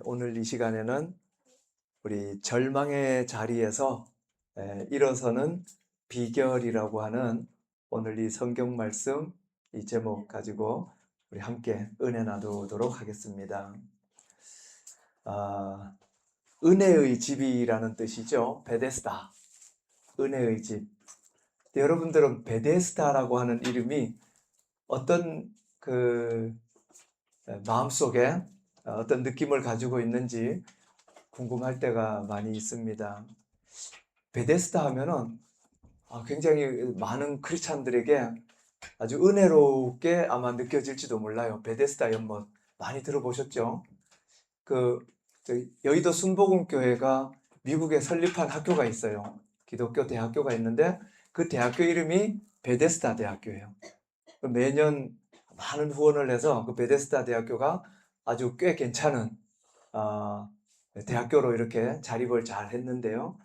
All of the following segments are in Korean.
오늘 이 시간에는 우리 절망의 자리에서 일어서는 비결이라고 하는 오늘 이 성경 말씀 이 제목 가지고 우리 함께 은혜 나누도록 하겠습니다. 은혜의 집이라는 뜻이죠. 베데스다. 은혜의 집. 여러분들은 베데스다라고 하는 이름이 어떤 마음속에 어떤 느낌을 가지고 있는지 궁금할 때가 많이 있습니다. 베데스다 하면은 굉장히 많은 크리스찬들에게 아주 은혜롭게 아마 느껴질지도 몰라요. 베데스다 연못 많이 들어보셨죠? 여의도 순복음교회가 미국에 설립한 학교가 있어요. 기독교 대학교가 있는데 그 대학교 이름이 베데스다 대학교예요. 매년 많은 후원을 해서 그 베데스다 대학교가 아주 꽤 괜찮은 대학교로 이렇게 자립을 잘 했는데요.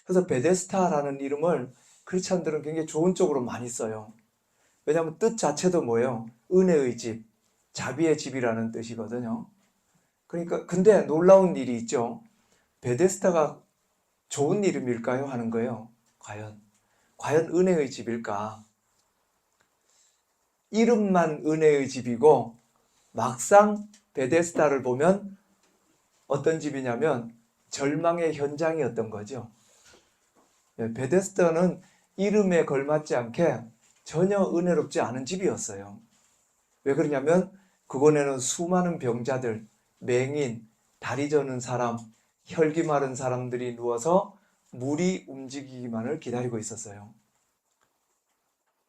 그래서 베데스다라는 이름을 크리스찬들은 굉장히 좋은 쪽으로 많이 써요. 왜냐하면 뜻 자체도 뭐예요? 은혜의 집, 자비의 집이라는 뜻이거든요. 그러니까 근데 놀라운 일이 있죠. 베데스다가 좋은 이름일까요? 하는 거예요. 과연 은혜의 집일까? 이름만 은혜의 집이고 막상 베데스다를 보면 어떤 집이냐면 절망의 현장이었던 거죠. 베데스다는 이름에 걸맞지 않게 전혀 은혜롭지 않은 집이었어요. 왜 그러냐면 그곳에는 수많은 병자들, 맹인, 다리 저는 사람, 혈기 마른 사람들이 누워서 물이 움직이기만을 기다리고 있었어요.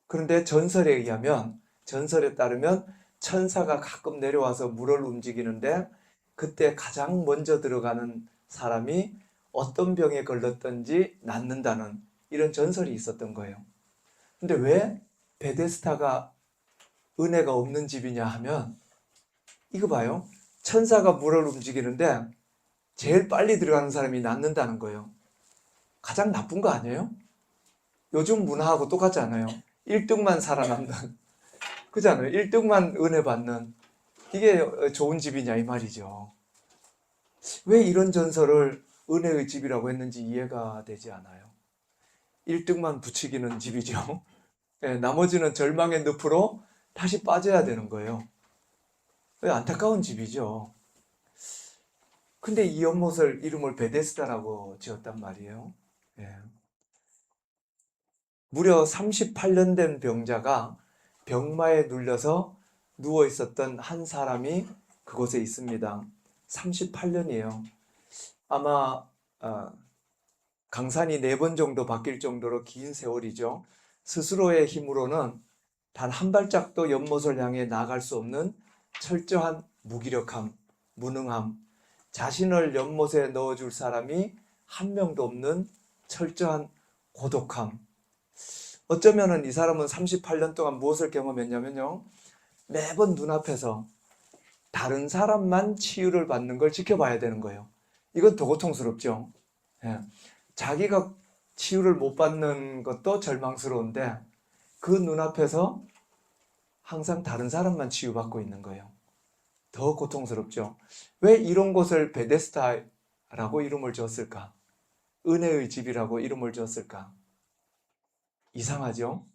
그런데 전설에 따르면 천사가 가끔 내려와서 물을 움직이는데 그때 가장 먼저 들어가는 사람이 어떤 병에 걸렸든지 낫는다는 이런 전설이 있었던 거예요. 근데 왜 베데스다가 은혜가 없는 집이냐 하면 이거 봐요. 천사가 물을 움직이는데 제일 빨리 들어가는 사람이 낫는다는 거예요. 가장 나쁜 거 아니에요? 요즘 문화하고 똑같지 않아요? 1등만 살아남는, 그렇잖아요. 1등만 은혜 받는, 이게 좋은 집이냐 이 말이죠. 왜 이런 전설을 은혜의 집이라고 했는지 이해가 되지 않아요. 1등만 부추기는 집이죠. 나머지는 절망의 늪으로 다시 빠져야 되는 거예요. 안타까운 집이죠. 근데 이 연못을 이름을 베데스다라고 지었단 말이에요. 무려 38년 된 병자가 병마에 눌려서 누워 있었던 한 사람이 그곳에 있습니다. 38년이에요. 아마 강산이 4번 정도 바뀔 정도로 긴 세월이죠. 스스로의 힘으로는 단 한 발짝도 연못을 향해 나갈 수 없는 철저한 무기력함, 무능함, 자신을 연못에 넣어줄 사람이 한 명도 없는 철저한 고독함. 어쩌면은 이 사람은 38년 동안 무엇을 경험했냐면요. 매번 눈앞에서 다른 사람만 치유를 받는 걸 지켜봐야 되는 거예요. 이건 더 고통스럽죠. 예. 자기가 치유를 못 받는 것도 절망스러운데 그 눈앞에서 항상 다른 사람만 치유받고 있는 거예요. 더 고통스럽죠. 왜 이런 곳을 베데스다라고 이름을 지었을까? 은혜의 집이라고 이름을 지었을까? 이상하죠?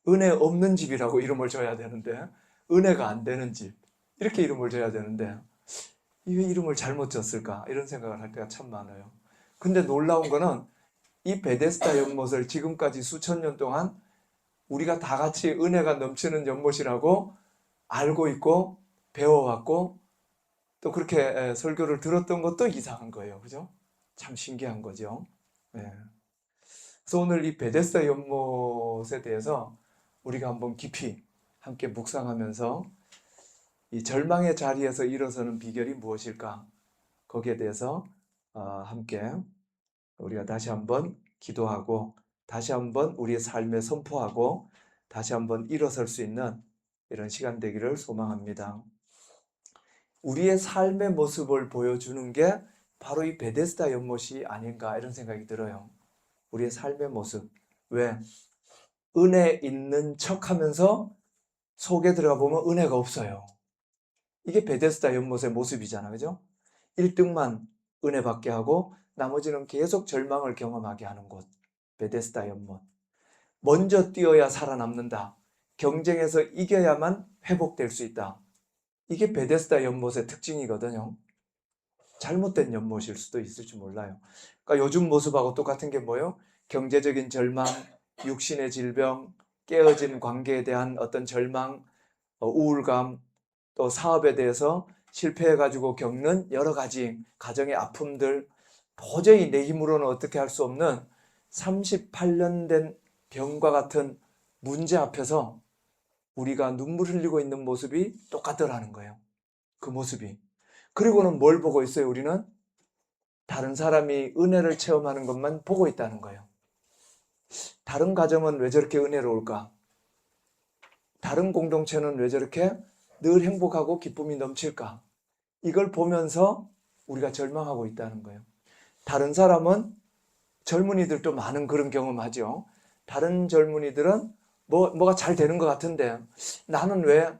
은혜 없는 집이라고 이름을 줘야 되는데 은혜가 안 되는 집 이렇게 이름을 줘야 되는데 왜 이름을 잘못 지었을까? 이런 생각을 할 때가 참 많아요. 근데 놀라운 거는 이 베데스다 연못을 지금까지 수천 년 동안 우리가 다 같이 은혜가 넘치는 연못이라고 알고 있고 배워왔고 또 그렇게 설교를 들었던 것도 이상한 거예요. 그죠? 참 신기한 거죠. 네. 그래서 오늘 이 베데스다 연못에 대해서 우리가 한번 깊이 함께 묵상하면서 이 절망의 자리에서 일어서는 비결이 무엇일까? 거기에 대해서 함께 우리가 다시 한번 기도하고 다시 한번 우리의 삶에 선포하고 다시 한번 일어설 수 있는 이런 시간 되기를 소망합니다. 우리의 삶의 모습을 보여주는 게 바로 이 베데스다 연못이 아닌가 이런 생각이 들어요. 우리의 삶의 모습. 왜? 은혜 있는 척하면서 속에 들어가 보면 은혜가 없어요. 이게 베데스다 연못의 모습이잖아, 그죠? 1등만 은혜 받게 하고 나머지는 계속 절망을 경험하게 하는 곳, 베데스다 연못. 먼저 뛰어야 살아남는다. 경쟁에서 이겨야만 회복될 수 있다. 이게 베데스다 연못의 특징이거든요. 잘못된 연못일 수도 있을지 몰라요. 그러니까 요즘 모습하고 똑같은 게 뭐예요? 경제적인 절망, 육신의 질병, 깨어진 관계에 대한 어떤 절망, 우울감, 또 사업에 대해서 실패해가지고 겪는 여러 가지 가정의 아픔들, 도저히 내 힘으로는 어떻게 할 수 없는 38년 된 병과 같은 문제 앞에서 우리가 눈물 흘리고 있는 모습이 똑같더라는 거예요. 그 모습이. 그리고는 뭘 보고 있어요, 우리는? 다른 사람이 은혜를 체험하는 것만 보고 있다는 거예요. 다른 가정은 왜 저렇게 은혜로울까? 다른 공동체는 왜 저렇게 늘 행복하고 기쁨이 넘칠까? 이걸 보면서 우리가 절망하고 있다는 거예요. 다른 사람은 젊은이들도 많은 그런 경험하죠. 다른 젊은이들은 뭐가 잘 되는 것 같은데 나는 왜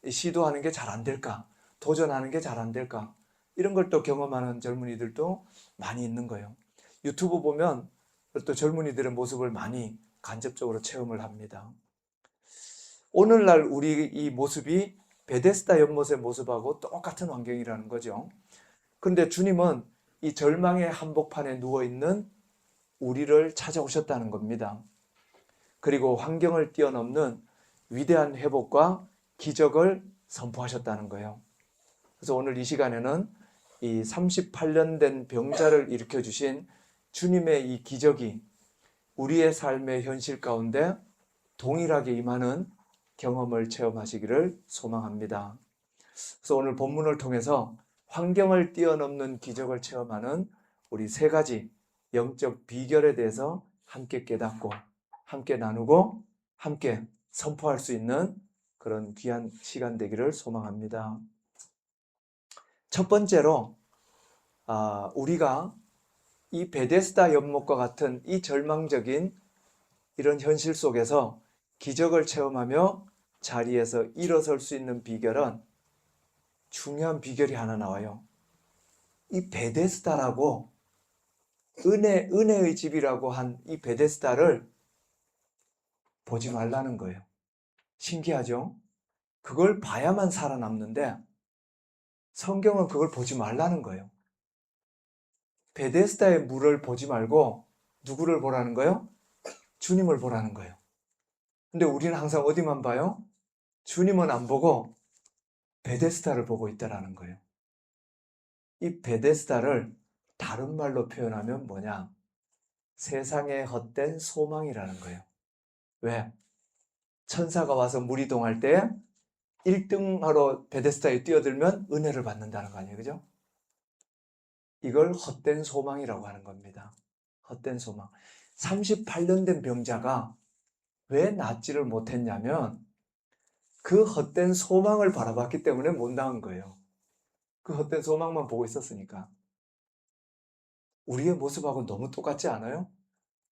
시도하는 게 잘 안 될까? 도전하는 게 잘 안 될까? 이런 걸 또 경험하는 젊은이들도 많이 있는 거예요. 유튜브 보면 또 젊은이들의 모습을 많이 간접적으로 체험을 합니다. 오늘날 우리 이 모습이 베데스다 연못의 모습하고 똑같은 환경이라는 거죠. 그런데 주님은 이 절망의 한복판에 누워있는 우리를 찾아오셨다는 겁니다. 그리고 환경을 뛰어넘는 위대한 회복과 기적을 선포하셨다는 거예요. 그래서 오늘 이 시간에는 이 38년 된 병자를 일으켜주신 주님의 이 기적이 우리의 삶의 현실 가운데 동일하게 임하는 경험을 체험하시기를 소망합니다. 그래서 오늘 본문을 통해서 환경을 뛰어넘는 기적을 체험하는 우리 세 가지 영적 비결에 대해서 함께 깨닫고 함께 나누고 함께 선포할 수 있는 그런 귀한 시간 되기를 소망합니다. 첫 번째로 우리가 이 베데스다 연못과 같은 이 절망적인 이런 현실 속에서 기적을 체험하며 자리에서 일어설 수 있는 비결은 중요한 비결이 하나 나와요. 이 베데스다라고 은혜의 집이라고 한 이 베데스다를 보지 말라는 거예요. 신기하죠? 그걸 봐야만 살아남는데 성경은 그걸 보지 말라는 거예요. 베데스다의 물을 보지 말고 누구를 보라는 거예요? 주님을 보라는 거예요. 근데 우리는 항상 어디만 봐요? 주님은 안 보고 베데스다를 보고 있다라는 거예요. 이 베데스다를 다른 말로 표현하면 뭐냐? 세상에 헛된 소망이라는 거예요. 왜? 천사가 와서 무리동할 때 1등하러 베데스다에 뛰어들면 은혜를 받는다는 거 아니에요, 그죠? 이걸 헛된 소망이라고 하는 겁니다. 헛된 소망. 38년 된 병자가 왜 낫지를 못했냐면 그 헛된 소망을 바라봤기 때문에 못 나은 거예요. 그 헛된 소망만 보고 있었으니까. 우리의 모습하고 너무 똑같지 않아요?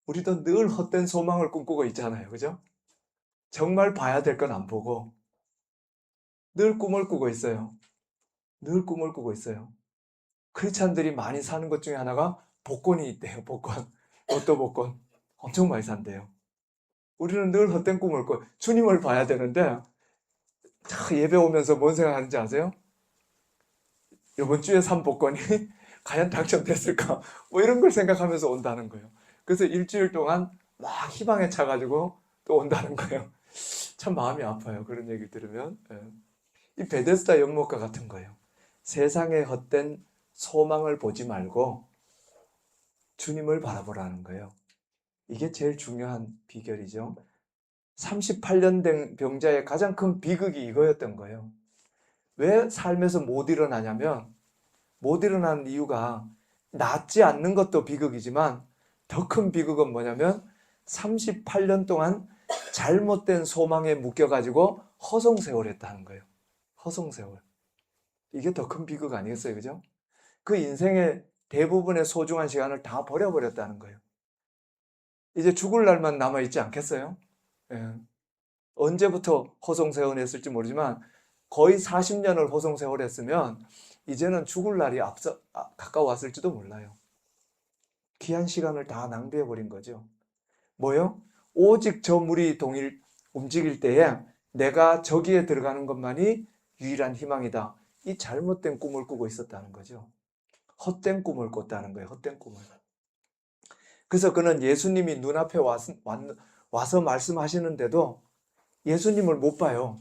우리도 늘 헛된 소망을 꿈꾸고 있잖아요, 그죠? 정말 봐야 될 건 안 보고 늘 꿈을 꾸고 있어요. 늘 꿈을 꾸고 있어요. 크리스찬들이 많이 사는 것 중에 하나가 복권이 있대요. 복권. 로또 복권. 엄청 많이 산대요. 우리는 늘 헛된 꿈을 꿔. 주님을 봐야 되는데 예배 오면서 뭔 생각하는지 아세요? 이번 주에 산 복권이 과연 당첨됐을까? 뭐 이런 걸 생각하면서 온다는 거예요. 그래서 일주일 동안 막 희망에 차가지고 또 온다는 거예요. 참 마음이 아파요. 그런 얘기 들으면. 이 베데스다 연못과 같은 거예요. 세상의 헛된 소망을 보지 말고 주님을 바라보라는 거예요. 이게 제일 중요한 비결이죠. 38년 된 병자의 가장 큰 비극이 이거였던 거예요. 왜 삶에서 못 일어나냐면 못 일어나는 이유가 낫지 않는 것도 비극이지만 더 큰 비극은 뭐냐면 38년 동안 잘못된 소망에 묶여가지고 허송세월했다는 거예요. 허송세월. 이게 더 큰 비극 아니겠어요? 그죠? 그 인생의 대부분의 소중한 시간을 다 버려버렸다는 거예요. 이제 죽을 날만 남아있지 않겠어요? 예. 언제부터 허송세월했을지 모르지만 거의 40년을 호송세월했으면 이제는 죽을 날이 가까웠을지도 몰라요. 귀한 시간을 다 낭비해버린 거죠. 뭐요? 오직 저 물이 움직일 때에 내가 저기에 들어가는 것만이 유일한 희망이다. 이 잘못된 꿈을 꾸고 있었다는 거죠. 헛된 꿈을 꿨다는 거예요. 헛된 꿈을. 그래서 그는 예수님이 눈앞에 와서 말씀하시는데도 예수님을 못 봐요.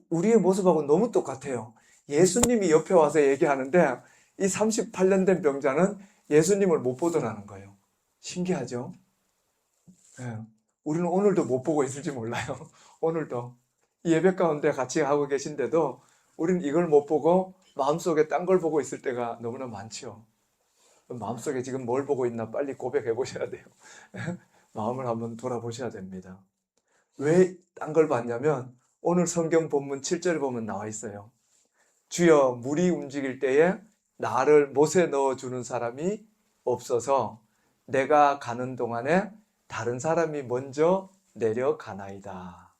우리의 모습하고 너무 똑같아요. 예수님이 옆에 와서 얘기하는데 이 38년 된 병자는 예수님을 못 보더라는 거예요. 신기하죠? 네. 우리는 오늘도 못 보고 있을지 몰라요. 오늘도 이 예배 가운데 같이 하고 계신데도 우리는 이걸 못 보고 마음속에 딴 걸 보고 있을 때가 너무나 많죠. 마음속에 지금 뭘 보고 있나 빨리 고백해 보셔야 돼요. 마음을 한번 돌아보셔야 됩니다. 왜 딴 걸 봤냐면 오늘 성경 본문 7절에 보면 나와 있어요. 주여 물이 움직일 때에 나를 못에 넣어주는 사람이 없어서 내가 가는 동안에 다른 사람이 먼저 내려가나이다.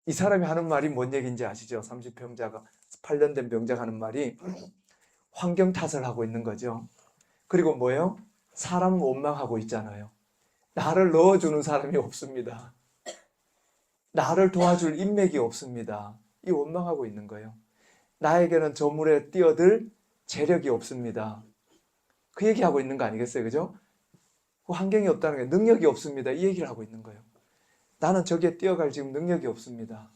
이 사람이 하는 말이 뭔 얘기인지 아시죠? 30병자가 8년 된 병자가 하는 말이 환경 탓을 하고 있는 거죠. 그리고 뭐예요? 사람 원망하고 있잖아요. 나를 넣어주는 사람이 없습니다. 나를 도와줄 인맥이 없습니다. 이 원망하고 있는 거예요. 나에게는 저 물에 뛰어들 재력이 없습니다. 그 얘기하고 있는 거 아니겠어요? 그죠? 그 환경이 없다는 게 능력이 없습니다. 이 얘기를 하고 있는 거예요. 나는 저기에 뛰어갈 지금 능력이 없습니다.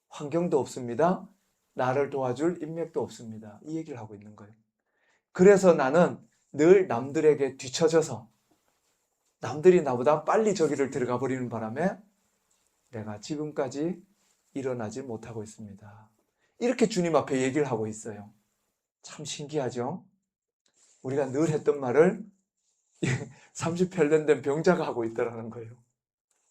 환경도 없습니다. 나를 도와줄 인맥도 없습니다. 이 얘기를 하고 있는 거예요. 그래서 나는 늘 남들에게 뒤처져서 남들이 나보다 빨리 저기를 들어가 버리는 바람에 내가 지금까지 일어나지 못하고 있습니다. 이렇게 주님 앞에 얘기를 하고 있어요. 참 신기하죠? 우리가 늘 했던 말을 38년 된 병자가 하고 있다는 거예요.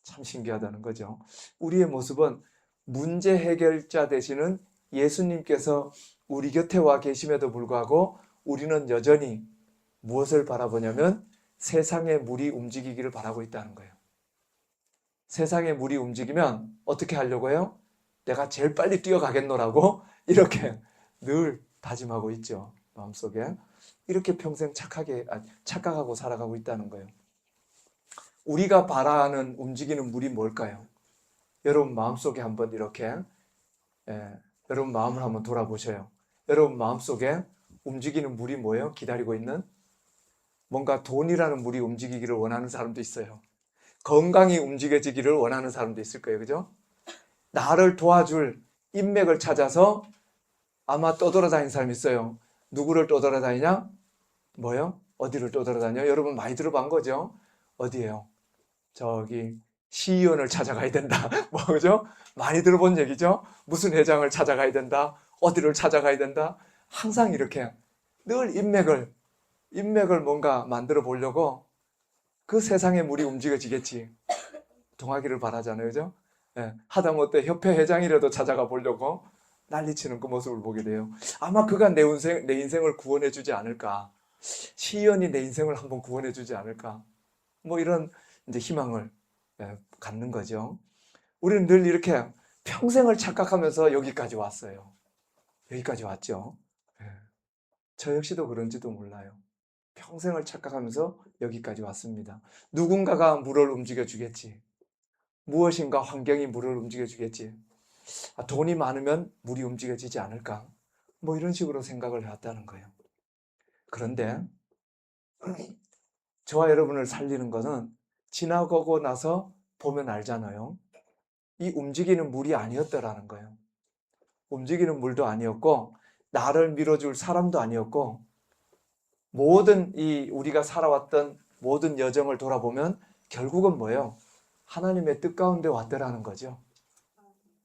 참 신기하다는 거죠. 우리의 모습은 문제 해결자 되시는 예수님께서 우리 곁에 와 계심에도 불구하고 우리는 여전히 무엇을 바라보냐면 세상의 물이 움직이기를 바라고 있다는 거예요. 세상의 물이 움직이면 어떻게 하려고 해요? 내가 제일 빨리 뛰어가겠노라고 이렇게 늘 다짐하고 있죠. 마음속에. 이렇게 평생 착각하고 살아가고 있다는 거예요. 우리가 바라는 움직이는 물이 뭘까요? 여러분 마음속에 한번 이렇게 여러분 마음을 한번 돌아보셔요. 여러분 마음속에 움직이는 물이 뭐예요? 기다리고 있는? 뭔가 돈이라는 물이 움직이기를 원하는 사람도 있어요. 건강이 움직여지기를 원하는 사람도 있을 거예요. 그죠? 나를 도와줄 인맥을 찾아서 아마 떠돌아다니는 사람이 있어요. 누구를 떠돌아다니냐? 뭐요? 어디를 떠돌아다녀? 여러분 많이 들어본 거죠? 어디예요? 저기 시의원을 찾아가야 된다. 뭐죠? 많이 들어본 얘기죠? 무슨 회장을 찾아가야 된다. 어디를 찾아가야 된다. 항상 이렇게 늘 인맥을 뭔가 만들어 보려고 그 세상의 물이 움직여지겠지. 동하기를 바라잖아요. 그죠? 예, 하다못해 협회 회장이라도 찾아가 보려고 난리치는 그 모습을 보게 돼요. 아마 그가 내 인생을 구원해 주지 않을까. 시의원이 내 인생을 한번 구원해 주지 않을까. 뭐 이런 이제 희망을 갖는 거죠. 우리는 늘 이렇게 평생을 착각하면서 여기까지 왔어요. 여기까지 왔죠. 예. 저 역시도 그런지도 몰라요. 평생을 착각하면서 여기까지 왔습니다. 누군가가 물을 움직여 주겠지. 무엇인가 환경이 물을 움직여 주겠지. 돈이 많으면 물이 움직여지지 않을까. 뭐 이런 식으로 생각을 해왔다는 거예요. 그런데 저와 여러분을 살리는 것은 지나가고 나서 보면 알잖아요. 이 움직이는 물이 아니었더라는 거예요. 움직이는 물도 아니었고 나를 밀어줄 사람도 아니었고 모든 우리가 살아왔던 모든 여정을 돌아보면 결국은 뭐예요? 하나님의 뜻 가운데 왔더라는 거죠.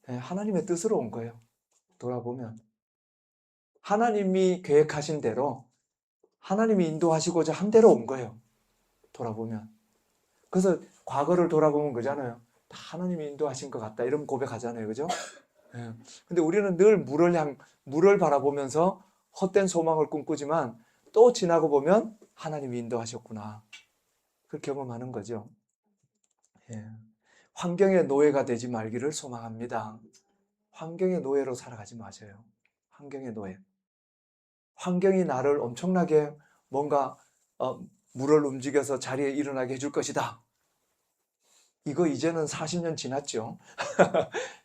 하나님의 뜻으로 온 거예요. 돌아보면 하나님이 계획하신 대로 하나님이 인도하시고자 한 대로 온 거예요. 돌아보면. 그래서 과거를 돌아보면 그잖아요. 다 하나님이 인도하신 것 같다. 이런 고백하잖아요. 그죠? 근데 우리는 늘 물을 바라보면서 헛된 소망을 꿈꾸지만 또 지나고 보면 하나님이 인도하셨구나. 그걸 경험하는 거죠. 예. 환경의 노예가 되지 말기를 소망합니다. 환경의 노예로 살아가지 마세요. 환경의 노예. 환경이 나를 엄청나게 뭔가 물을 움직여서 자리에 일어나게 해줄 것이다. 이거 이제는 40년 지났죠.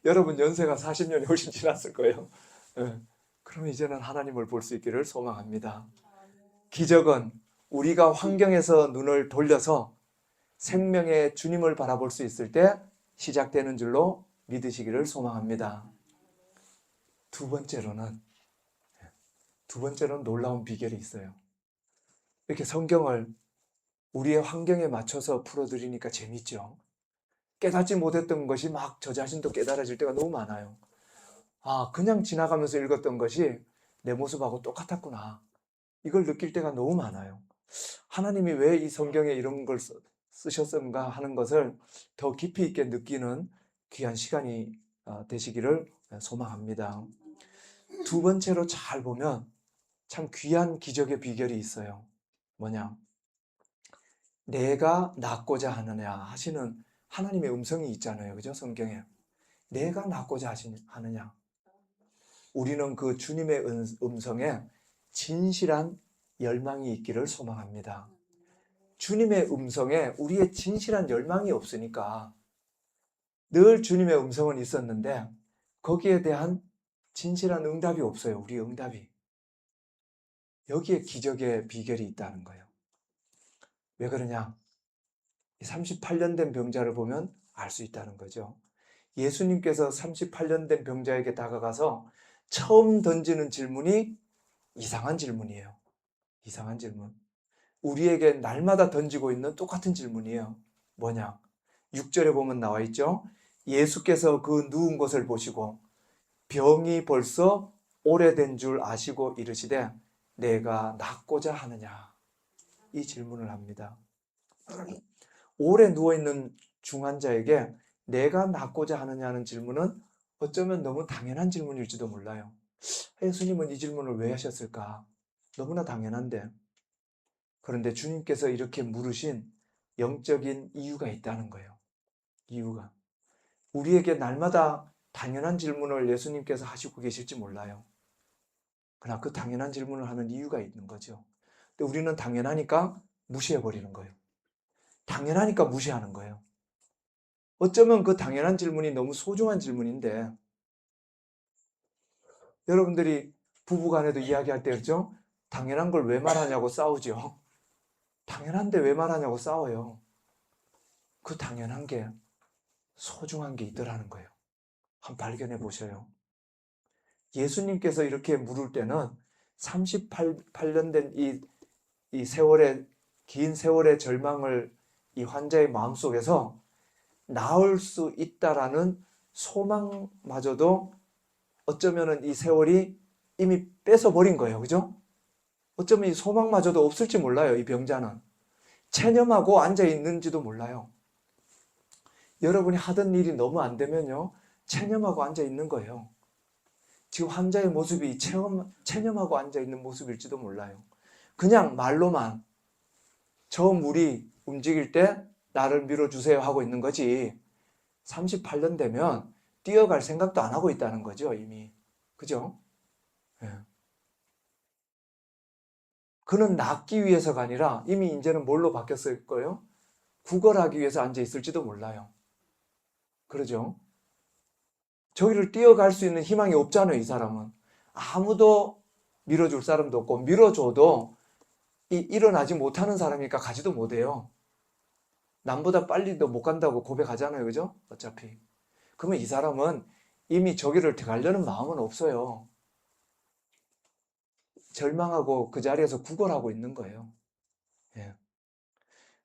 여러분 연세가 40년이 훨씬 지났을 거예요. 네. 그럼 이제는 하나님을 볼 수 있기를 소망합니다. 기적은 우리가 환경에서 눈을 돌려서 생명의 주님을 바라볼 수 있을 때 시작되는 줄로 믿으시기를 소망합니다. 두 번째로는 놀라운 비결이 있어요. 이렇게 성경을 우리의 환경에 맞춰서 풀어드리니까 재밌죠. 깨닫지 못했던 것이 막 저 자신도 깨달아질 때가 너무 많아요. 그냥 지나가면서 읽었던 것이 내 모습하고 똑같았구나. 이걸 느낄 때가 너무 많아요. 하나님이 왜 이 성경에 이런 걸 쓰셨던가 하는 것을 더 깊이 있게 느끼는 귀한 시간이 되시기를 소망합니다. 두 번째로 잘 보면 참 귀한 기적의 비결이 있어요. 뭐냐? 내가 낳고자 하느냐 하시는 하나님의 음성이 있잖아요. 그죠? 성경에. 내가 낳고자 하느냐. 우리는 그 주님의 음성에 진실한 열망이 있기를 소망합니다. 주님의 음성에 우리의 진실한 열망이 없으니까 늘 주님의 음성은 있었는데 거기에 대한 진실한 응답이 없어요. 우리의 응답이. 여기에 기적의 비결이 있다는 거예요. 왜 그러냐? 38년 된 병자를 보면 알 수 있다는 거죠. 예수님께서 38년 된 병자에게 다가가서 처음 던지는 질문이 이상한 질문이에요. 이상한 질문. 우리에게 날마다 던지고 있는 똑같은 질문이에요. 뭐냐? 6절에 보면 나와 있죠. 예수께서 그 누운 것을 보시고 병이 벌써 오래된 줄 아시고 이르시되 내가 낫고자 하느냐? 이 질문을 합니다. 오래 누워있는 중환자에게 내가 낫고자 하느냐는 질문은 어쩌면 너무 당연한 질문일지도 몰라요. 예수님은 이 질문을 왜 하셨을까? 너무나 당연한데. 그런데 주님께서 이렇게 물으신 영적인 이유가 있다는 거예요. 이유가. 우리에게 날마다 당연한 질문을 예수님께서 하시고 계실지 몰라요. 그러나 그 당연한 질문을 하는 이유가 있는 거죠. 근데 우리는 당연하니까 무시해버리는 거예요. 당연하니까 무시하는 거예요. 어쩌면 그 당연한 질문이 너무 소중한 질문인데 여러분들이 부부간에도 이야기할 때 그렇죠? 당연한 걸 왜 말하냐고 싸우죠. 당연한데 왜 말하냐고 싸워요. 그 당연한 게 소중한 게 있더라는 거예요. 한번 발견해 보셔요. 예수님께서 이렇게 물을 때는 38년 된 이 세월의 긴 세월의 절망을 이 환자의 마음속에서 나을 수 있다라는 소망마저도 어쩌면은 이 세월이 이미 뺏어버린 거예요. 그죠? 어쩌면 이 소망마저도 없을지 몰라요. 이 병자는. 체념하고 앉아있는지도 몰라요. 여러분이 하던 일이 너무 안 되면요. 체념하고 앉아있는 거예요. 지금 환자의 모습이 체념하고 앉아있는 모습일지도 몰라요. 그냥 말로만 저 물이 움직일 때 나를 밀어주세요 하고 있는 거지 38년 되면 뛰어갈 생각도 안 하고 있다는 거죠. 이미. 그죠? 예. 그는 낫기 위해서가 아니라 이미 이제는 뭘로 바뀌었을 거예요? 구걸하기 위해서 앉아있을지도 몰라요. 그러죠? 저기를 뛰어갈 수 있는 희망이 없잖아요. 이 사람은. 아무도 밀어줄 사람도 없고 밀어줘도 일어나지 못하는 사람이니까 가지도 못해요. 남보다 빨리도 못 간다고 고백하잖아요. 그죠? 어차피. 그러면 이 사람은 이미 저기를 들어가려는 마음은 없어요. 절망하고 그 자리에서 구걸하고 있는 거예요. 예.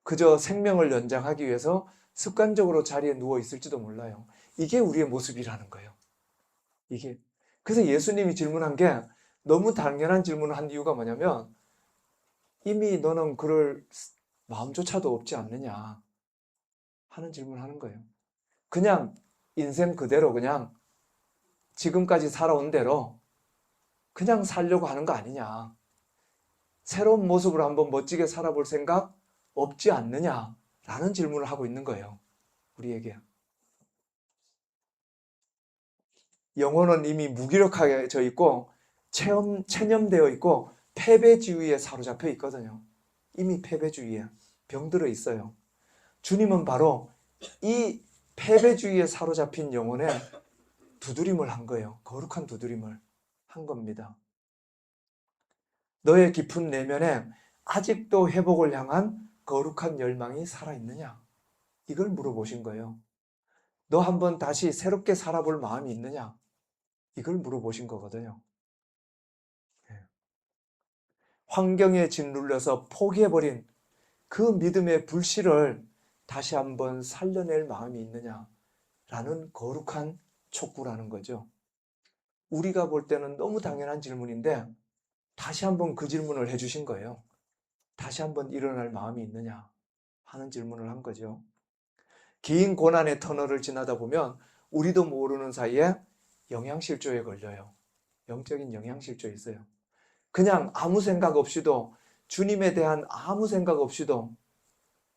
그저 생명을 연장하기 위해서 습관적으로 자리에 누워 있을지도 몰라요. 이게 우리의 모습이라는 거예요. 이게. 그래서 예수님이 질문한 게 너무 당연한 질문을 한 이유가 뭐냐면 이미 너는 그럴 마음조차도 없지 않느냐 하는 질문을 하는 거예요. 그냥 인생 그대로 그냥 지금까지 살아온 대로 그냥 살려고 하는 거 아니냐. 새로운 모습으로 한번 멋지게 살아볼 생각 없지 않느냐라는 질문을 하고 있는 거예요. 우리에게. 영혼은 이미 무기력해져 있고 체념되어 있고 패배주의에 사로잡혀 있거든요. 이미 패배주의에 병들어 있어요. 주님은 바로 이 패배주의에 사로잡힌 영혼에 두드림을 한 거예요. 거룩한 두드림을 한 겁니다. 너의 깊은 내면에 아직도 회복을 향한 거룩한 열망이 살아있느냐? 이걸 물어보신 거예요. 너 한번 다시 새롭게 살아볼 마음이 있느냐? 이걸 물어보신 거거든요. 환경에 짓눌려서 포기해버린 그 믿음의 불씨를 다시 한번 살려낼 마음이 있느냐라는 거룩한 촉구라는 거죠. 우리가 볼 때는 너무 당연한 질문인데 다시 한번 그 질문을 해주신 거예요. 다시 한번 일어날 마음이 있느냐 하는 질문을 한 거죠. 긴 고난의 터널을 지나다 보면 우리도 모르는 사이에 영양실조에 걸려요. 영적인 영양실조에 있어요. 그냥 아무 생각 없이도, 주님에 대한 아무 생각 없이도,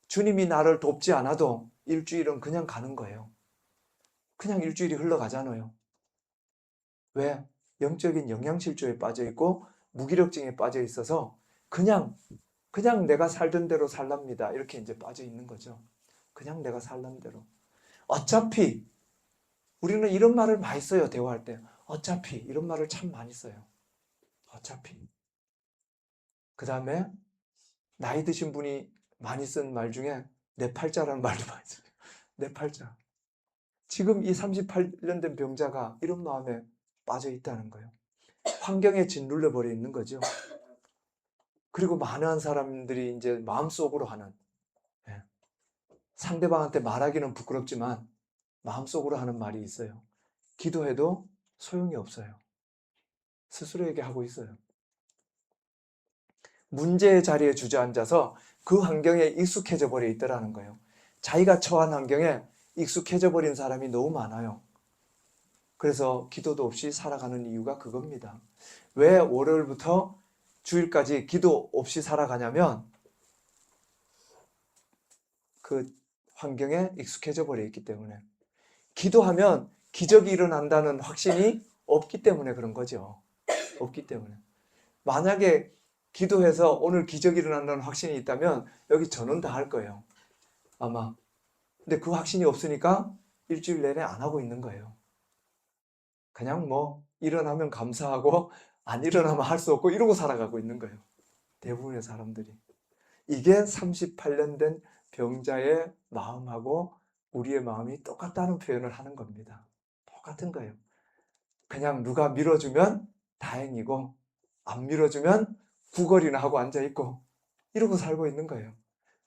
주님이 나를 돕지 않아도 일주일은 그냥 가는 거예요. 그냥 일주일이 흘러가잖아요. 왜? 영적인 영양실조에 빠져 있고 무기력증에 빠져 있어서 그냥 내가 살던 대로 살랍니다. 이렇게 이제 빠져 있는 거죠. 그냥 내가 살던 대로. 어차피 우리는 이런 말을 많이 써요. 대화할 때. 어차피 이런 말을 참 많이 써요. 어차피. 그 다음에 나이 드신 분이 많이 쓴 말 중에 내 팔자라는 말도 많이 써요. 내 팔자. 지금 이 38년 된 병자가 이런 마음에 빠져 있다는 거예요. 환경에 짓눌려 버려 있는 거죠. 그리고 많은 사람들이 이제 마음속으로 하는, 상대방한테 말하기는 부끄럽지만 마음속으로 하는 말이 있어요. 기도해도 소용이 없어요. 스스로에게 하고 있어요. 문제의 자리에 주저앉아서 그 환경에 익숙해져 버려 있더라는 거예요. 자기가 처한 환경에 익숙해져 버린 사람이 너무 많아요. 그래서 기도도 없이 살아가는 이유가 그겁니다. 왜 월요일부터 주일까지 기도 없이 살아가냐면 그 환경에 익숙해져 버려 있기 때문에. 기도하면 기적이 일어난다는 확신이 없기 때문에 그런 거죠. 없기 때문에. 만약에 기도해서 오늘 기적이 일어난다는 확신이 있다면 여기 전원 다 할 거예요. 아마. 근데 그 확신이 없으니까 일주일 내내 안 하고 있는 거예요. 그냥 뭐 일어나면 감사하고 안 일어나면 할 수 없고 이러고 살아가고 있는 거예요. 대부분의 사람들이. 이게 38년 된 병자의 마음하고 우리의 마음이 똑같다는 표현을 하는 겁니다. 똑같은 거예요. 그냥 누가 밀어주면 다행이고 안 밀어주면 구걸이나 하고 앉아있고 이러고 살고 있는 거예요.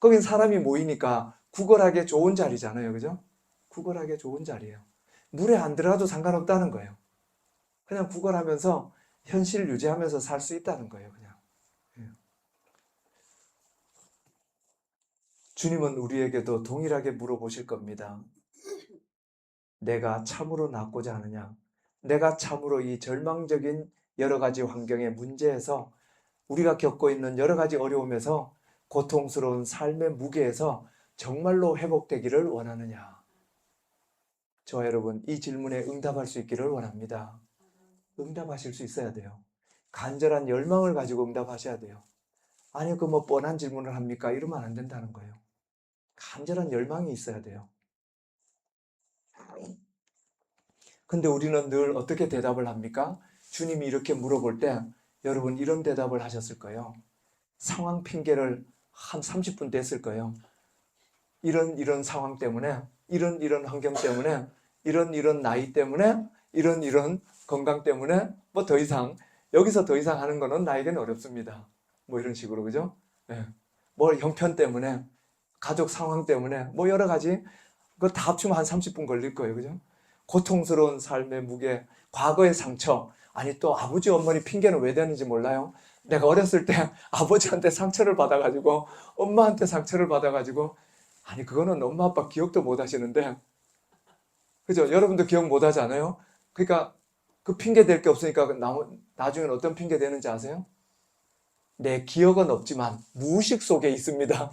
거긴 사람이 모이니까 구걸하기에 좋은 자리잖아요. 그죠? 구걸하기에 좋은 자리예요. 물에 안 들어가도 상관없다는 거예요. 그냥 구걸하면서 현실 유지하면서 살 수 있다는 거예요. 그냥. 주님은 우리에게도 동일하게 물어보실 겁니다. 내가 참으로 낫고자 하느냐? 내가 참으로 이 절망적인 여러 가지 환경의 문제에서, 우리가 겪고 있는 여러 가지 어려움에서, 고통스러운 삶의 무게에서 정말로 회복되기를 원하느냐? 저와 여러분, 이 질문에 응답할 수 있기를 원합니다. 응답하실 수 있어야 돼요. 간절한 열망을 가지고 응답하셔야 돼요. 아니, 그 뭐 뻔한 질문을 합니까? 이러면 안 된다는 거예요. 간절한 열망이 있어야 돼요. 근데 우리는 늘 어떻게 대답을 합니까? 주님이 이렇게 물어볼 때 여러분 이런 대답을 하셨을 거예요. 상황 핑계를 한 30분 댔을 거예요. 이런 상황 때문에, 이런 환경 때문에, 이런 나이 때문에, 이런 건강 때문에, 뭐 더 이상, 여기서 더 이상 하는 거는 나에게는 어렵습니다. 뭐 이런 식으로, 그죠? 네. 뭐 형편 때문에, 가족 상황 때문에, 뭐 여러 가지, 그거 다 합치면 한 30분 걸릴 거예요. 그죠? 고통스러운 삶의 무게, 과거의 상처, 아니 또 아버지 어머니 핑계는 왜 되는지 몰라요? 내가 어렸을 때 아버지한테 상처를 받아가지고 엄마한테 상처를 받아가지고, 아니 그거는 엄마 아빠 기억도 못 하시는데, 그죠? 여러분도 기억 못 하지 않아요? 그러니까 그 핑계 댈 게 없으니까 나중엔 어떤 핑계 되는지 아세요? 내 기억은 없지만 무의식 속에 있습니다.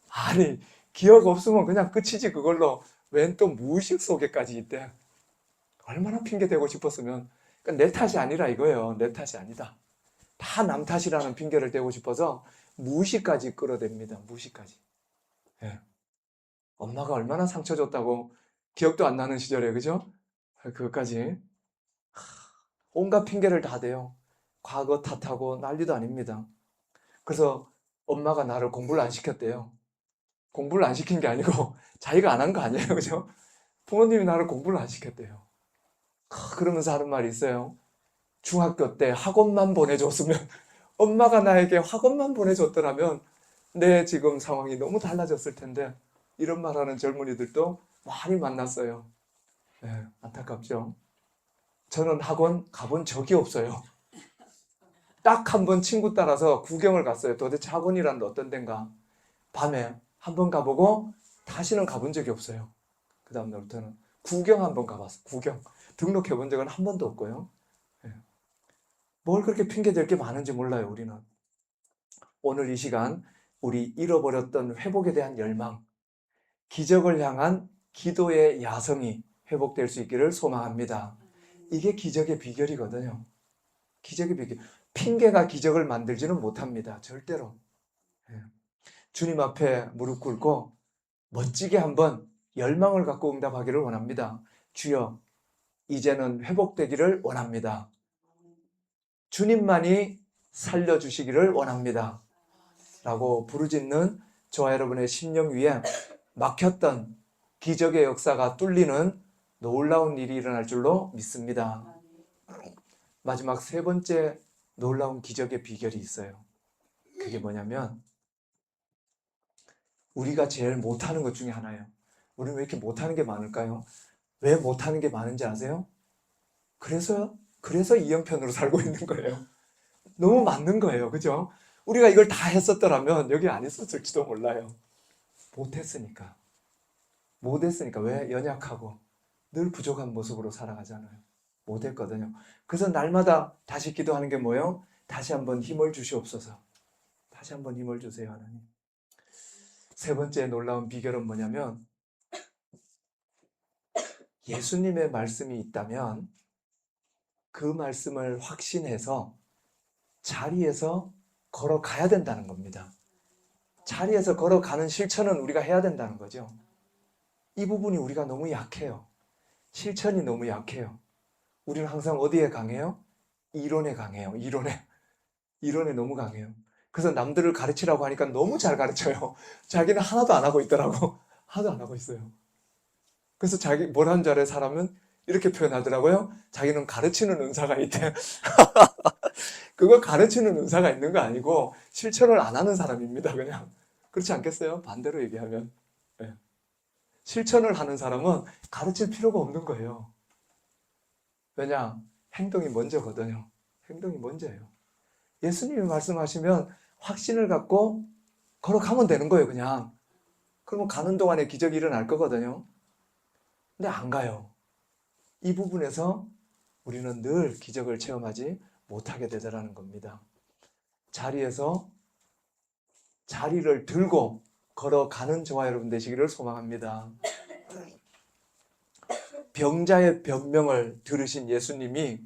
아니 기억 없으면 그냥 끝이지 그걸로 웬 또 무의식 속에까지 있대. 얼마나 핑계 대고 싶었으면. 그러니까 내 탓이 아니라 이거예요. 내 탓이 아니다. 다 남 탓이라는 핑계를 대고 싶어서 무시까지 끌어댑니다. 무시까지. 예. 엄마가 얼마나 상처 줬다고 기억도 안 나는 시절에, 그죠? 그것까지 온갖 핑계를 다 대요. 과거 탓하고 난리도 아닙니다. 그래서 엄마가 나를 공부를 안 시켰대요. 공부를 안 시킨 게 아니고 자기가 안 한 거 아니에요, 그죠? 부모님이 나를 공부를 안 시켰대요. 그러면서 하는 말이 있어요. 중학교 때 학원만 보내줬으면, 엄마가 나에게 학원만 보내줬더라면 내 지금 상황이 너무 달라졌을 텐데, 이런 말하는 젊은이들도 많이 만났어요. 네, 안타깝죠. 저는 학원 가본 적이 없어요. 딱 한 번 친구 따라서 구경을 갔어요. 도대체 학원이란 어떤 데인가. 밤에 한 번 가보고 다시는 가본 적이 없어요. 그 다음 날부터는 구경 한 번 가봤어요. 구경. 등록해 본 적은 한 번도 없고요. 네. 뭘 그렇게 핑계댈 게 많은지 몰라요, 우리는. 오늘 이 시간 우리 잃어버렸던 회복에 대한 열망, 기적을 향한 기도의 야성이 회복될 수 있기를 소망합니다. 이게 기적의 비결이거든요. 기적의 비결. 핑계가 기적을 만들지는 못합니다. 절대로. 예. 주님 앞에 무릎 꿇고 멋지게 한번 열망을 갖고 응답하기를 원합니다. 주여, 이제는 회복되기를 원합니다. 주님만이 살려주시기를 원합니다. 라고 부르짖는 저와 여러분의 심령 위에 막혔던 기적의 역사가 뚫리는 놀라운 일이 일어날 줄로 믿습니다. 마지막 세 번째 놀라운 기적의 비결이 있어요. 그게 뭐냐면, 우리가 제일 못하는 것 중에 하나예요. 우리는 왜 이렇게 못하는 게 많을까요? 왜 못하는 게 많은지 아세요? 그래서 이 형편으로 살고 있는 거예요. 너무 맞는 거예요. 그죠? 우리가 이걸 다 했었더라면 여기 안 있었을지도 몰라요. 못했으니까. 왜? 연약하고 늘 부족한 모습으로 살아가잖아요. 못했거든요. 그래서 날마다 다시 기도하는 게 뭐예요? 다시 한번 힘을 주시옵소서. 다시 한번 힘을 주세요, 하나님. 세 번째 놀라운 비결은 뭐냐면, 예수님의 말씀이 있다면 그 말씀을 확신해서 자리에서 걸어가야 된다는 겁니다. 자리에서 걸어가는 실천은 우리가 해야 된다는 거죠. 이 부분이 우리가 너무 약해요. 실천이 너무 약해요. 우리는 항상 어디에 강해요? 이론에 강해요. 이론에 너무 강해요. 그래서 남들을 가르치라고 하니까 너무 잘 가르쳐요. 자기는 하나도 안 하고 있더라고. 하나도 안 하고 있어요. 그래서 자기 뭘 한 줄 알아요? 사람은 이렇게 표현하더라고요. 자기는 가르치는 은사가 있대. 그거 가르치는 은사가 있는 거 아니고 실천을 안 하는 사람입니다. 그냥. 그렇지 않겠어요? 반대로 얘기하면. 네. 실천을 하는 사람은 가르칠 필요가 없는 거예요. 왜냐? 행동이 먼저거든요. 행동이 먼저예요. 예수님이 말씀하시면 확신을 갖고 걸어가면 되는 거예요, 그냥. 그러면 가는 동안에 기적이 일어날 거거든요. 근데 안 가요. 이 부분에서 우리는 늘 기적을 체험하지 못하게 되더라는 겁니다. 자리에서 자리를 들고 걸어가는 저와 여러분 되시기를 소망합니다. 병자의 변명을 들으신 예수님이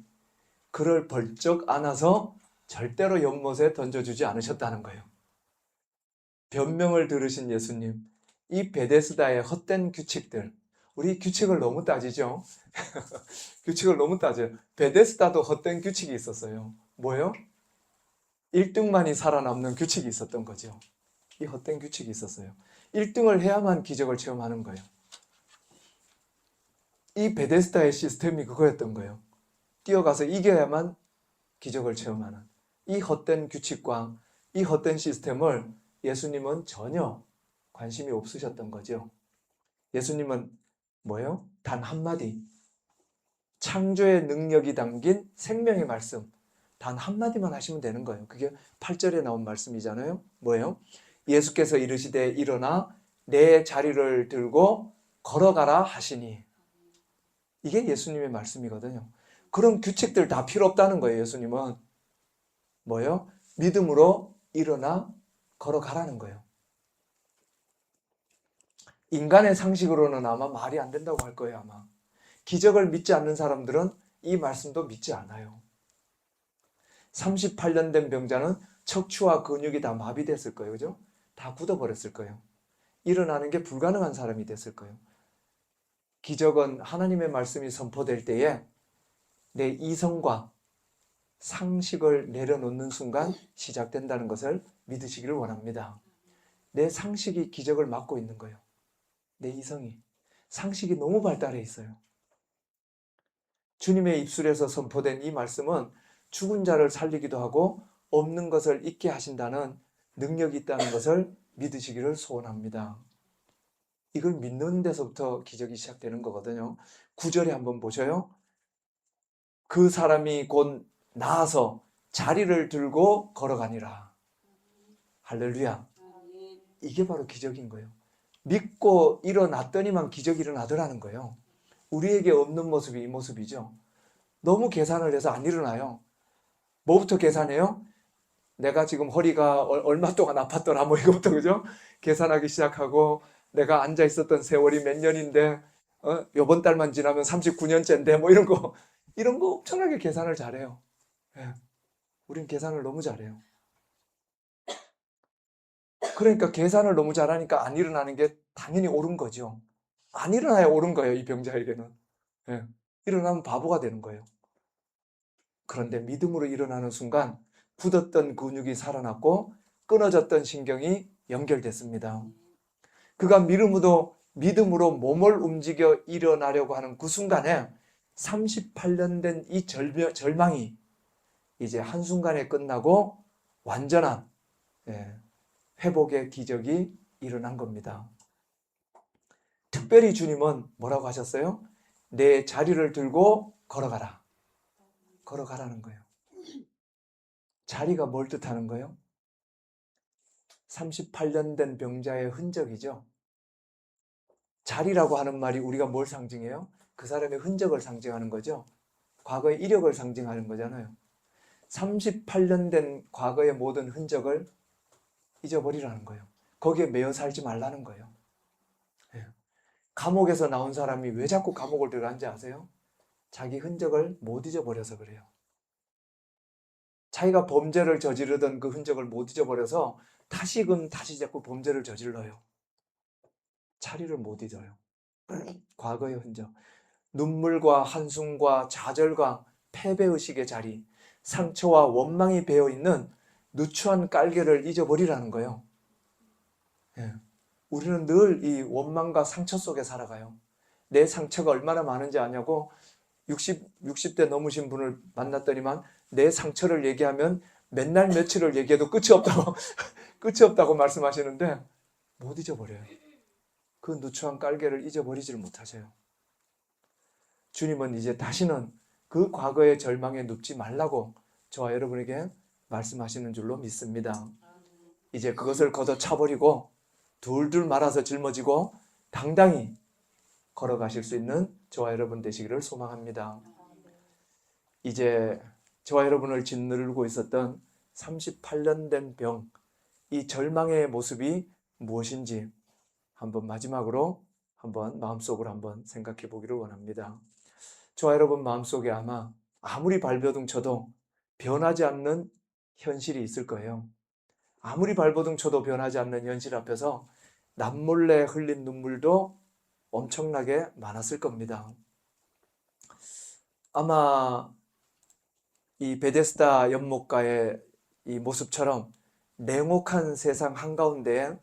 그를 벌쩍 안아서 절대로 연못에 던져주지 않으셨다는 거예요. 변명을 들으신 예수님, 이 베데스다의 헛된 규칙들, 우리 규칙을 너무 따지죠? 규칙을 너무 따져요. 베데스다도 헛된 규칙이 있었어요. 뭐예요? 1등만이 살아남는 규칙이 있었던 거죠. 이 헛된 규칙이 있었어요. 1등을 해야만 기적을 체험하는 거예요. 이 베데스다의 시스템이 그거였던 거예요. 뛰어가서 이겨야만 기적을 체험하는 이 헛된 규칙과 이 헛된 시스템을 예수님은 전혀 관심이 없으셨던 거죠. 예수님은 뭐예요? 단 한마디, 창조의 능력이 담긴 생명의 말씀, 단 한마디만 하시면 되는 거예요. 그게 8절에 나온 말씀이잖아요. 뭐예요? 예수께서 이르시되 일어나 내 자리를 들고 걸어가라 하시니. 이게 예수님의 말씀이거든요. 그런 규칙들 다 필요 없다는 거예요. 예수님은 뭐예요? 믿음으로 일어나 걸어가라는 거예요. 인간의 상식으로는 아마 말이 안 된다고 할 거예요. 아마 기적을 믿지 않는 사람들은 이 말씀도 믿지 않아요. 38년 된 병자는 척추와 근육이 다 마비됐을 거예요. 그죠? 다 굳어버렸을 거예요. 일어나는 게 불가능한 사람이 됐을 거예요. 기적은 하나님의 말씀이 선포될 때에 내 이성과 상식을 내려놓는 순간 시작된다는 것을 믿으시기를 원합니다. 내 상식이 기적을 막고 있는 거예요. 내 이성이. 상식이 너무 발달해 있어요. 주님의 입술에서 선포된 이 말씀은 죽은 자를 살리기도 하고 없는 것을 있게 하신다는 능력이 있다는 것을 믿으시기를 소원합니다. 이걸 믿는 데서부터 기적이 시작되는 거거든요. 9절에 한번 보셔요. 그 사람이 곧 나아서 자리를 들고 걸어가니라. 할렐루야. 이게 바로 기적인 거예요. 믿고 일어났더니만 기적이 일어나더라는 거예요. 우리에게 없는 모습이 이 모습이죠. 너무 계산을 해서 안 일어나요. 뭐부터 계산해요? 내가 지금 허리가 얼마 동안 아팠더라 뭐 이거부터 그죠? 계산하기 시작하고 내가 앉아 있었던 세월이 몇 년인데 요번 달만 지나면 39년째인데 뭐 이런 거 엄청나게 계산을 잘해요. 예. 우린 계산을 너무 잘해요. 그러니까 계산을 너무 잘하니까 안 일어나는 게 당연히 옳은 거죠. 안 일어나야 옳은 거예요, 이 병자에게는. 예. 일어나면 바보가 되는 거예요. 그런데 믿음으로 일어나는 순간 굳었던 근육이 살아났고 끊어졌던 신경이 연결됐습니다. 그가 믿음으로 몸을 움직여 일어나려고 하는 그 순간에 38년 된 이 절망이 이제 한순간에 끝나고 완전한 회복의 기적이 일어난 겁니다. 특별히 주님은 뭐라고 하셨어요? 내 자리를 들고 걸어가라. 걸어가라는 거예요. 자리가 뭘 뜻하는 거예요? 38년 된 병자의 흔적이죠. 자리라고 하는 말이 우리가 뭘 상징해요? 그 사람의 흔적을 상징하는 거죠. 과거의 이력을 상징하는 거잖아요. 38년 된 과거의 모든 흔적을 잊어버리라는 거예요. 거기에 매여 살지 말라는 거예요. 감옥에서 나온 사람이 왜 자꾸 감옥을 들어간지 아세요? 자기 흔적을 못 잊어버려서 그래요. 자기가 범죄를 저지르던 그 흔적을 못 잊어버려서 다시금 다시 자꾸 범죄를 저질러요. 자리를 못 잊어요. 과거의 흔적. 눈물과 한숨과 좌절과 패배의식의 자리, 상처와 원망이 배어있는 누추한 깔개를 잊어버리라는 거예요. 예. 우리는 늘 이 원망과 상처 속에 살아가요. 내 상처가 얼마나 많은지 아냐고 60대 넘으신 분을 만났더니만 내 상처를 얘기하면 맨날 며칠을 얘기해도 끝이 없다고 말씀하시는데 못 잊어버려요. 그 누추한 깔개를 잊어버리지를 못하세요. 주님은 이제 다시는 그 과거의 절망에 눕지 말라고 저와 여러분에게 말씀하시는 줄로 믿습니다. 이제 그것을 걷어차버리고 둘둘 말아서 짊어지고 당당히 걸어가실 수 있는 저와 여러분 되시기를 소망합니다. 이제 저와 여러분을 짓누르고 있었던 38년 된 병, 이 절망의 모습이 무엇인지 한번 마지막으로 한번 마음속으로 한번 생각해 보기를 원합니다. 저와 여러분 마음속에 아무리 발버둥 쳐도 변하지 않는 현실이 있을 거예요. 아무리 발버둥 쳐도 변하지 않는 현실 앞에서 남몰래 흘린 눈물도 엄청나게 많았을 겁니다. 아마 이 베데스다 연못가의 이 모습처럼 냉혹한 세상 한가운데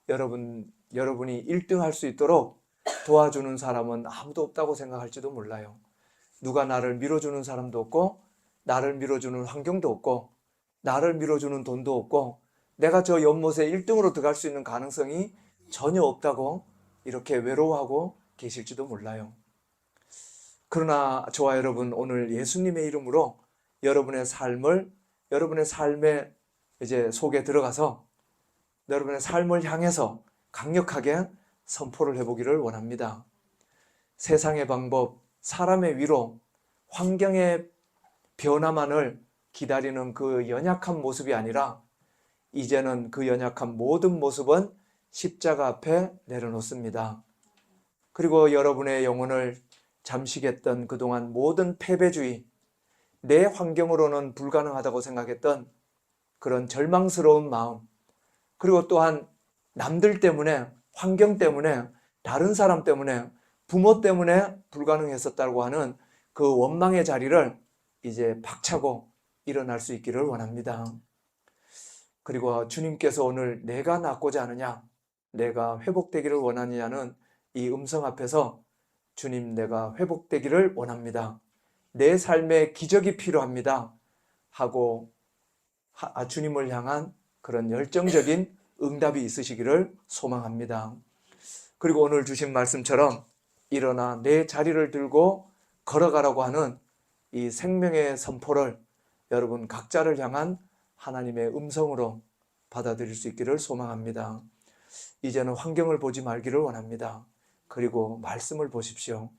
여러분이 1등할 수 있도록 도와주는 사람은 아무도 없다고 생각할지도 몰라요. 누가 나를 밀어주는 사람도 없고 나를 밀어주는 환경도 없고 나를 밀어주는 돈도 없고 내가 저 연못에 1등으로 들어갈 수 있는 가능성이 전혀 없다고 이렇게 외로워하고 계실지도 몰라요. 그러나 저와 여러분 오늘 예수님의 이름으로 여러분의 삶의 이제 속에 들어가서 여러분의 삶을 향해서 강력하게 선포를 해보기를 원합니다. 세상의 방법, 사람의 위로, 환경의 변화만을 기다리는 그 연약한 모습이 아니라 이제는 그 연약한 모든 모습은 십자가 앞에 내려놓습니다. 그리고 여러분의 영혼을 잠식했던 그동안 모든 패배주의, 내 환경으로는 불가능하다고 생각했던 그런 절망스러운 마음, 그리고 또한 남들 때문에, 환경 때문에, 다른 사람 때문에, 부모 때문에 불가능했었다고 하는 그 원망의 자리를 이제 박차고 일어날 수 있기를 원합니다. 그리고 주님께서 오늘 내가 낫고자 하느냐, 내가 회복되기를 원하느냐는 이 음성 앞에서 주님, 내가 회복되기를 원합니다. 내 삶에 기적이 필요합니다. 하고 주님을 향한 그런 열정적인 응답이 있으시기를 소망합니다. 그리고 오늘 주신 말씀처럼 일어나 내 자리를 들고 걸어가라고 하는 이 생명의 선포를 여러분 각자를 향한 하나님의 음성으로 받아들일 수 있기를 소망합니다. 이제는 환경을 보지 말기를 원합니다. 그리고 말씀을 보십시오.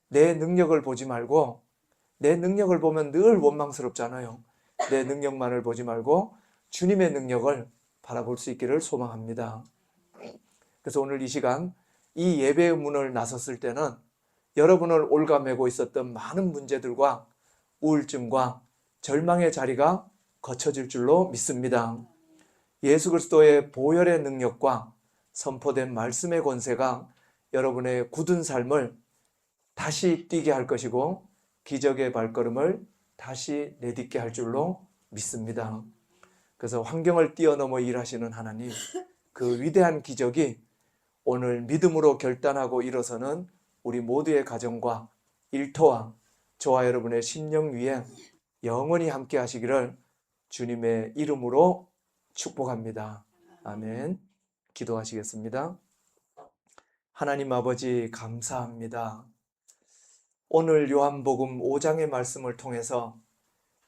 내 능력을 보지 말고, 내 능력을 보면 늘 원망스럽잖아요. 내 능력만을 보지 말고 주님의 능력을 바라볼 수 있기를 소망합니다. 그래서 오늘 이 시간 이 예배의 문을 나섰을 때는 여러분을 올가매고 있었던 많은 문제들과 우울증과 절망의 자리가 거쳐질 줄로 믿습니다. 예수 그리스도의 보혈의 능력과 선포된 말씀의 권세가 여러분의 굳은 삶을 다시 뛰게 할 것이고 기적의 발걸음을 다시 내딛게 할 줄로 믿습니다. 그래서 환경을 뛰어넘어 일하시는 하나님, 그 위대한 기적이 오늘 믿음으로 결단하고 일어서는 우리 모두의 가정과 일터와 저와 여러분의 심령 위에 영원히 함께 하시기를 주님의 이름으로 축복합니다. 아멘. 기도하시겠습니다. 하나님 아버지 감사합니다. 오늘 요한복음 5장의 말씀을 통해서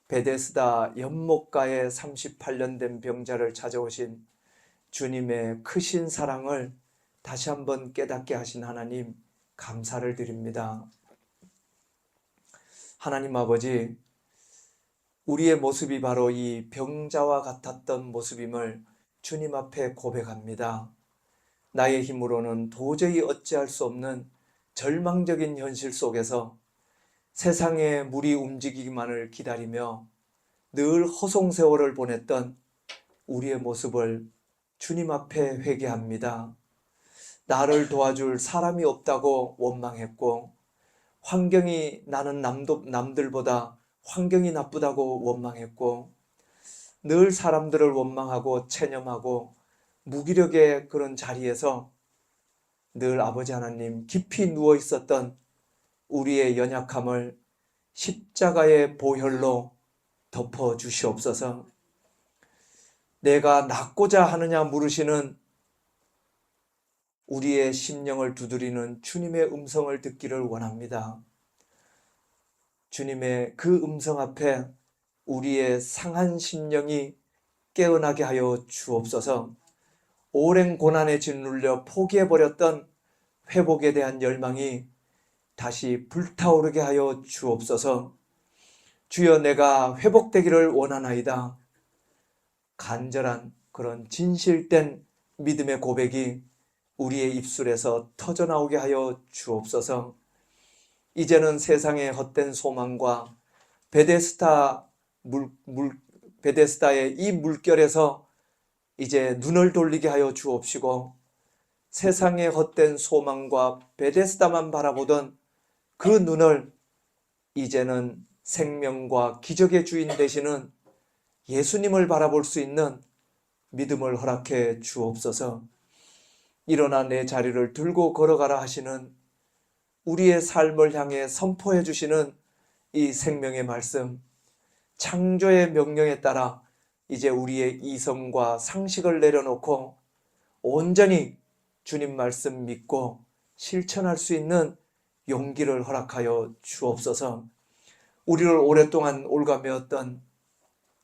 베데스다 연못가에 38년 된 병자를 찾아오신 주님의 크신 사랑을 다시 한번 깨닫게 하신 하나님 감사를 드립니다. 하나님 아버지, 우리의 모습이 바로 이 병자와 같았던 모습임을 주님 앞에 고백합니다. 나의 힘으로는 도저히 어찌할 수 없는 절망적인 현실 속에서 세상의 물이 움직이기만을 기다리며 늘 허송세월을 보냈던 우리의 모습을 주님 앞에 회개합니다. 나를 도와줄 사람이 없다고 원망했고, 환경이 나는 남들보다 환경이 나쁘다고 원망했고, 늘 사람들을 원망하고 체념하고 무기력의 그런 자리에서 늘 아버지 하나님 깊이 누워 있었던 우리의 연약함을 십자가의 보혈로 덮어 주시옵소서. 내가 낫고자 하느냐 물으시는 우리의 심령을 두드리는 주님의 음성을 듣기를 원합니다. 주님의 그 음성 앞에 우리의 상한 심령이 깨어나게 하여 주옵소서. 오랜 고난에 짓눌려 포기해버렸던 회복에 대한 열망이 다시 불타오르게 하여 주옵소서. 주여, 내가 회복되기를 원하나이다. 간절한 그런 진실된 믿음의 고백이 우리의 입술에서 터져나오게 하여 주옵소서. 이제는 세상의 헛된 소망과 베데스다의 이 물결에서 이제 눈을 돌리게 하여 주옵시고, 세상의 헛된 소망과 베데스다만 바라보던 그 눈을 이제는 생명과 기적의 주인 되시는 예수님을 바라볼 수 있는 믿음을 허락해 주옵소서. 일어나 내 자리를 들고 걸어가라 하시는 우리의 삶을 향해 선포해 주시는 이 생명의 말씀, 창조의 명령에 따라 이제 우리의 이성과 상식을 내려놓고 온전히 주님 말씀 믿고 실천할 수 있는 용기를 허락하여 주옵소서. 우리를 오랫동안 올가매었던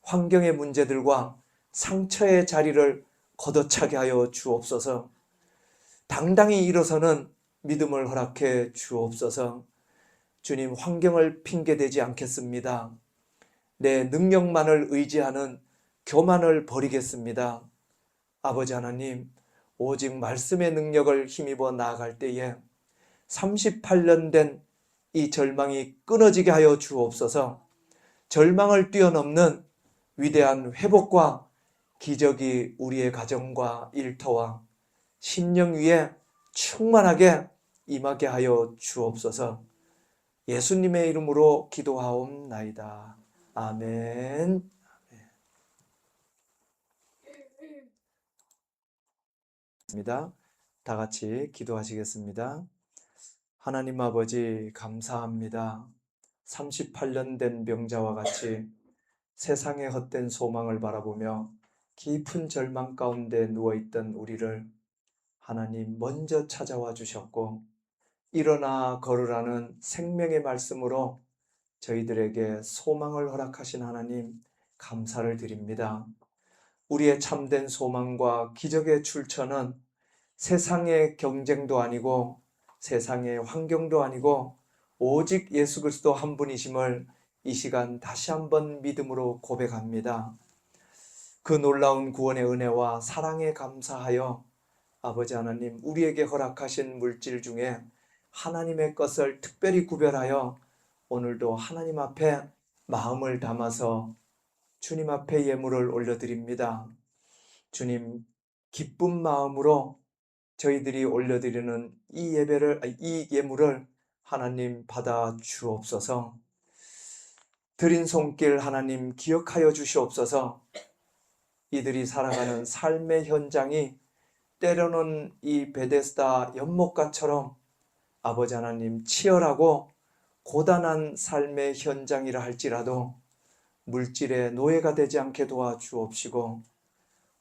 환경의 문제들과 상처의 자리를 걷어차게 하여 주옵소서. 당당히 일어서는 믿음을 허락해 주옵소서. 주님, 환경을 핑계대지 않겠습니다. 내 능력만을 의지하는 교만을 버리겠습니다. 아버지 하나님, 오직 말씀의 능력을 힘입어 나아갈 때에 38년 된 이 절망이 끊어지게 하여 주옵소서. 절망을 뛰어넘는 위대한 회복과 기적이 우리의 가정과 일터와 심령 위에 충만하게 임하게 하여 주옵소서. 예수님의 이름으로 기도하옵나이다. 아멘. 다 같이 기도하시겠습니다. 하나님 아버지 감사합니다. 38년 된 병자와 같이 세상의 헛된 소망을 바라보며 깊은 절망 가운데 누워있던 우리를 하나님 먼저 찾아와 주셨고 일어나 걸으라는 생명의 말씀으로 저희들에게 소망을 허락하신 하나님 감사를 드립니다. 우리의 참된 소망과 기적의 출처는 세상의 경쟁도 아니고 세상의 환경도 아니고 오직 예수 그리스도 한 분이심을 이 시간 다시 한번 믿음으로 고백합니다. 그 놀라운 구원의 은혜와 사랑에 감사하여 아버지 하나님 우리에게 허락하신 물질 중에 하나님의 것을 특별히 구별하여 오늘도 하나님 앞에 마음을 담아서 주님 앞에 예물을 올려드립니다. 주님 기쁜 마음으로 저희들이 올려드리는 이 예물을 하나님 받아 주옵소서. 드린 손길 하나님 기억하여 주시옵소서. 이들이 살아가는 삶의 현장이 때로는 이 베데스다 연못가처럼 아버지 하나님 치열하고 고단한 삶의 현장이라 할지라도 물질의 노예가 되지 않게 도와주옵시고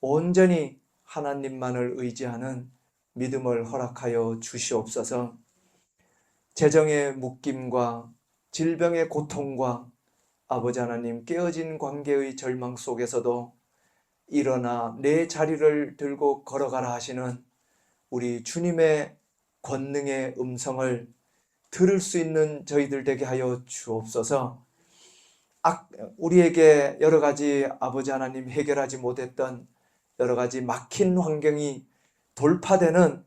온전히 하나님만을 의지하는 믿음을 허락하여 주시옵소서. 재정의 묶임과 질병의 고통과 아버지 하나님 깨어진 관계의 절망 속에서도 일어나 내 자리를 들고 걸어가라 하시는 우리 주님의 권능의 음성을 들을 수 있는 저희들 되게 하여 주옵소서. 우리에게 여러 가지 아버지 하나님 해결하지 못했던 여러 가지 막힌 환경이 돌파되는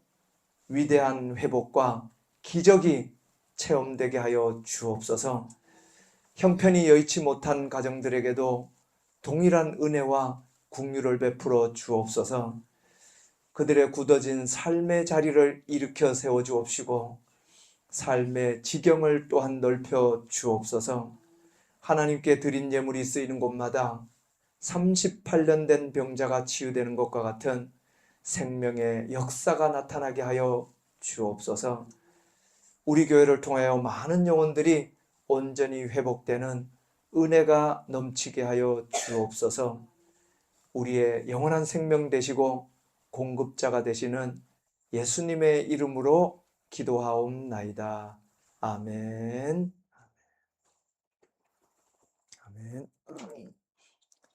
위대한 회복과 기적이 체험되게 하여 주옵소서. 형편이 여의치 못한 가정들에게도 동일한 은혜와 긍휼을 베풀어 주옵소서. 그들의 굳어진 삶의 자리를 일으켜 세워 주옵시고 삶의 지경을 또한 넓혀 주옵소서. 하나님께 드린 예물이 쓰이는 곳마다 38년 된 병자가 치유되는 것과 같은 생명의 역사가 나타나게 하여 주옵소서. 우리 교회를 통하여 많은 영혼들이 온전히 회복되는 은혜가 넘치게 하여 주옵소서. 우리의 영원한 생명 되시고 공급자가 되시는 예수님의 이름으로 기도하옵나이다. 아멘.